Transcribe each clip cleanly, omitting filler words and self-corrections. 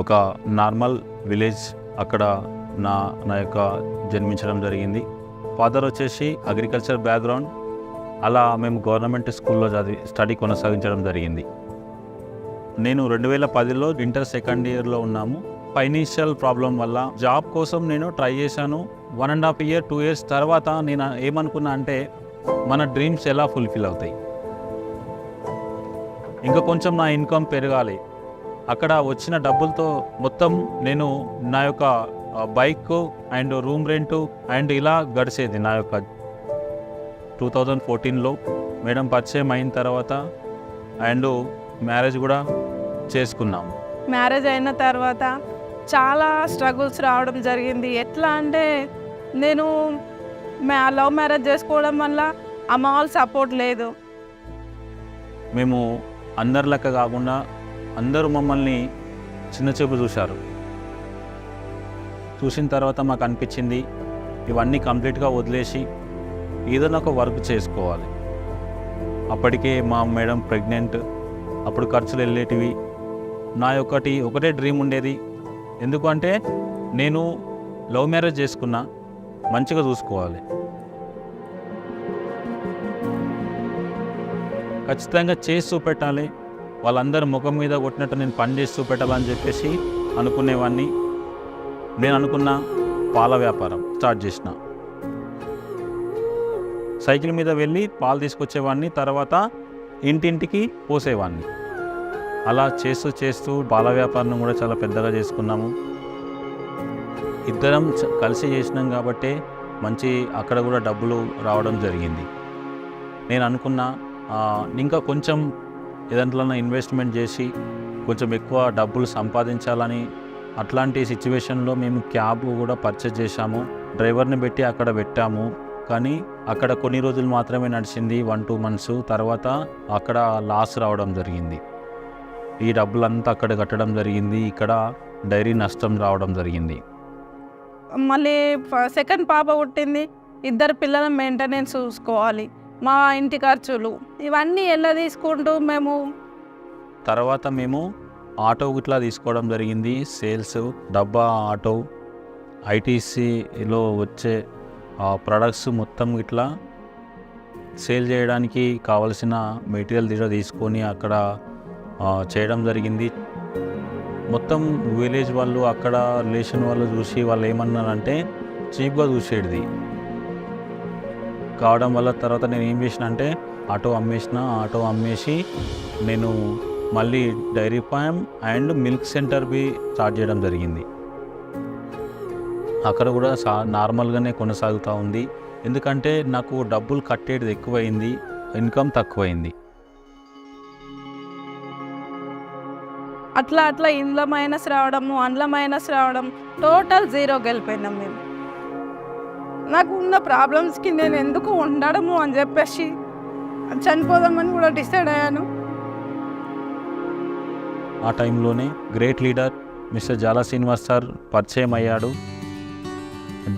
ఒక normal village అక్కడ నా నా యొక్క జన్మించడం జరిగింది. ఫాదర్ వచ్చేసి అగ్రికల్చర్ బ్యాక్గ్రౌండ్. అలా మేము గవర్నమెంట్ స్కూల్లో స్టడీ కొనసాగించడం జరిగింది. నేను 2010లో ఇంటర్ సెకండ్ ఇయర్లో ఉన్నాము. ఫైనాన్షియల్ ప్రాబ్లం వల్ల జాబ్ కోసం నేను ట్రై చేశాను. 1.5 year 2 years తర్వాత నేను ఏమనుకున్నా అంటే మన డ్రీమ్స్ ఎలా ఫుల్ఫిల్ అవుతాయి, ఇంకా కొంచెం నా ఇన్కమ్ పెరగాలి. అక్కడ వచ్చిన డబ్బులతో మొత్తం నేను నా యొక్క bike and room rent and ఇలా గడిచేది. నా యొక్క 2014లో మేడం పరిచయం అయిన తర్వాత అండ్ మ్యారేజ్ కూడా చేసుకున్నాము. మ్యారేజ్ అయిన తర్వాత చాలా స్ట్రగుల్స్ రావడం జరిగింది. ఎట్లా అంటే నేను లవ్ మ్యారేజ్ చేసుకోవడం వల్ల అమ్మ వాళ్ళ సపోర్ట్ లేదు. మేము అందరిలెక్క కాకుండా అందరూ మమ్మల్ని చిన్న చూపు చూశారు. చూసిన తర్వాత మాకు అనిపించింది ఇవన్నీ కంప్లీట్గా వదిలేసి ఏదైనా ఒక వర్క్ చేసుకోవాలి. అప్పటికే మా మేడం ప్రెగ్నెంట్, అప్పుడు ఖర్చులు వెళ్ళేటివి. నా ఒకటే డ్రీమ్ ఉండేది. ఎందుకంటే నేను లవ్ మ్యారేజ్ చేసుకున్నా, మంచిగా చూసుకోవాలి, ఖచ్చితంగా చేసి చూపెట్టాలి, వాళ్ళందరూ ముఖం మీద కొట్టినట్టు నేను పని చేసి చూపెట్టాలని చెప్పేసి అనుకునేవాడిని. నేను అనుకున్న పాల వ్యాపారం స్టార్ట్ చేసిన. సైకిల్ మీద వెళ్ళి పాలు తీసుకొచ్చేవాడిని, తర్వాత ఇంటింటికి పోసేవాడిని. అలా చేస్తూ పాల వ్యాపారం కూడా చాలా పెద్దగా చేసుకున్నాము. ఇద్దరం కలిసి చేసినాం కాబట్టి మంచి అక్కడ కూడా డబ్బులు రావడం జరిగింది. నేను అనుకున్నా ఇంకా కొంచెం ఏదంట్లో ఇన్వెస్ట్మెంట్ చేసి కొంచెం ఎక్కువ డబ్బులు సంపాదించాలని. అట్లాంటి సిచ్యువేషన్లో మేము క్యాబ్ కూడా పర్చేజ్ చేశాము, డ్రైవర్ని పెట్టి అక్కడ పెట్టాము. కానీ అక్కడ కొన్ని రోజులు మాత్రమే నడిచింది, 1-2 months. తర్వాత అక్కడ లాస్ రావడం జరిగింది. ఈ డబ్బులంతా అక్కడ కట్టడం జరిగింది. ఇక్కడ డైరీ నష్టం రావడం జరిగింది. మళ్ళీ సెకండ్ పాప పుట్టింది. 2 పిల్లల మెయింటెనెన్స్ చూసుకోవాలి, మా ఇంటి ఖర్చులు, ఇవన్నీ ఎలా తీసుకుంటూ తర్వాత మేము ఆటో ఇట్లా తీసుకోవడం జరిగింది. సేల్స్, డబ్బా ఆటో, ఐటీసీలో వచ్చే ప్రొడక్ట్స్ మొత్తం ఇట్లా సేల్ చేయడానికి కావలసిన మెటీరియల్ దిగ తీసుకొని అక్కడ చేయడం జరిగింది. మొత్తం విలేజ్ వాళ్ళు, అక్కడ రిలేషన్ వాళ్ళు చూసి వాళ్ళు ఏమన్నారంటే చీప్గా చూసేది కావడం వల్ల తర్వాత నేను ఏం చేసిన అంటే ఆటో అమ్మేసి నేను మళ్ళీ dairy farm and milk centre start చేయడం జరిగింది. అక్కడ కూడా నార్మల్గానే కొనసాగుతూ ఉంది. ఎందుకంటే నాకు డబ్బులు కట్టేది ఎక్కువైంది, ఇన్కమ్ తక్కువైంది. అట్లా ఇంట్లో మైనస్ రావడము, అందులో మైనస్ రావడం, టోటల్ 0 గెలిపోయినాం మేము. నాకు ఉన్న ప్రాబ్లమ్స్కి నేను ఎందుకు ఉండడము అని చెప్పేసి చనిపోదామని కూడా డిసైడ్ అయ్యాను. ఆ టైంలోనే great leader mister Jala Srinivas sir పరిచయం అయ్యాడు.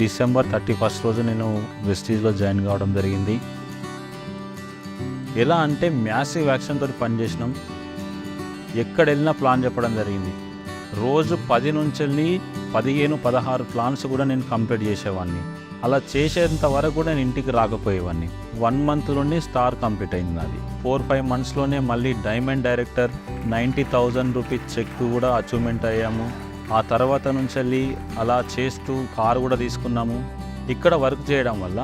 December 31st రోజు నేను వెస్టీజ్లో జాయిన్ కావడం జరిగింది. ఎలా అంటే మ్యాసివ్ యాక్షన్తో పనిచేసినాం. ఎక్కడ వెళ్ళినా ప్లాన్ చెప్పడం జరిగింది. రోజు 10 నుంచి వెళ్ళి 15-16 ప్లాన్స్ కూడా నేను కంప్లీట్ చేసేవాడిని. అలా చేసేంత వరకు కూడా నేను ఇంటికి రాకపోయేవాడిని. 1 monthలోనే స్టార్ కంప్లీట్ అయింది నాది. 4-5 monthsలోనే మళ్ళీ డైమండ్ డైరెక్టర్ 90,000 రూపీస్ చెక్ కూడా అచీవ్మెంట్ అయ్యాము. ఆ తర్వాత నుంచి వెళ్ళి అలా చేస్తూ కారు కూడా తీసుకున్నాము. ఇక్కడ వర్క్ చేయడం వల్ల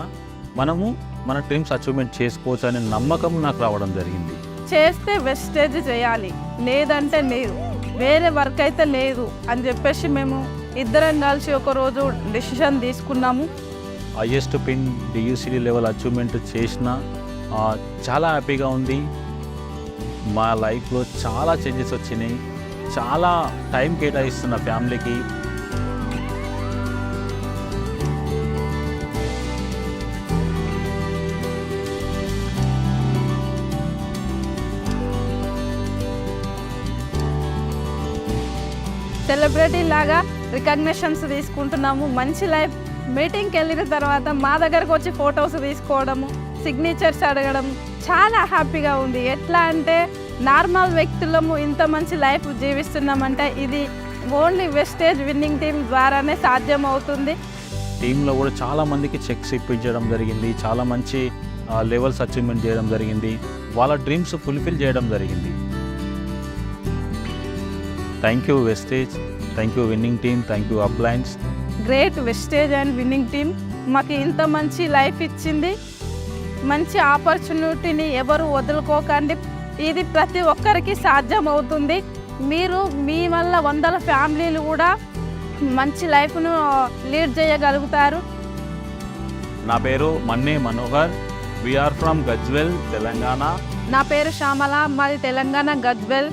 మనము మన డ్రీమ్స్ అచీవ్మెంట్ చేసుకోవచ్చు అనే నమ్మకం నాకు రావడం జరిగింది. చేస్తే వెస్టేజ్ చేయాలి, లేదంటే లేదు, వేరే వర్క్ అయితే లేదు అని చెప్పేసి మేము ఇద్దరం కలిసి ఒకరోజు డెసిషన్ తీసుకున్నాము. హైయెస్ట్ పిన్ డియూసిడి లెవెల్ అచీవ్మెంట్ చేసిన చాలా హ్యాపీగా ఉంది. మా లైఫ్లో చాలా చేంజెస్ వచ్చినాయి. చాలా టైం కేటాయిస్తున్న ఫ్యామిలీకి. సెలబ్రిటీ లాగా రికగ్నిషన్స్ తీసుకుంటున్నాము. మంచి లైఫ్. మీటింగ్కి వెళ్ళిన తర్వాత మా దగ్గరకు వచ్చి ఫొటోస్ తీసుకోవడము, సిగ్నేచర్స్ అడగడం చాలా హ్యాపీగా ఉంది. ఎట్లా అంటే నార్మల్ వ్యక్తులము ఇంత మంచి లైఫ్ జీవిస్తున్నామంటే ఇది ఓన్లీ వెస్టేజ్ విన్నింగ్ టీం ద్వారానే సాధ్యం అవుతుంది. టీంలో కూడా చాలా మందికి చెక్స్ ఇప్పించడం జరిగింది, చాలా మంచి లెవెల్స్ అచీవ్మెంట్ చేయడం జరిగింది, వాళ్ళ డ్రీమ్స్ ఫుల్ఫిల్ చేయడం జరిగింది. Thank you Vestige, thank you winning team, thank you appliance. Great Vestige and winning team మాకు ఇంత మంచి లైఫ్ ఇచ్చింది. మంచి ఆపర్చునిటీని ఎవరు వదులుకోకండి. ఇది ప్రతి ఒక్కరికి సాధ్యం అవుతుంది. మీరు మీ వల్ల వందల ఫ్యామిలీలు కూడా మంచి లైఫ్ను లీడ్ చేయగలుగుతారు. నా పేరు మన్నే మనోహర్, వీఆర్ ఫ్రమ్ గజ్వెల్, తెలంగాణ. నా పేరు శ్యామల, మాది తెలంగాణ గజ్వెల్.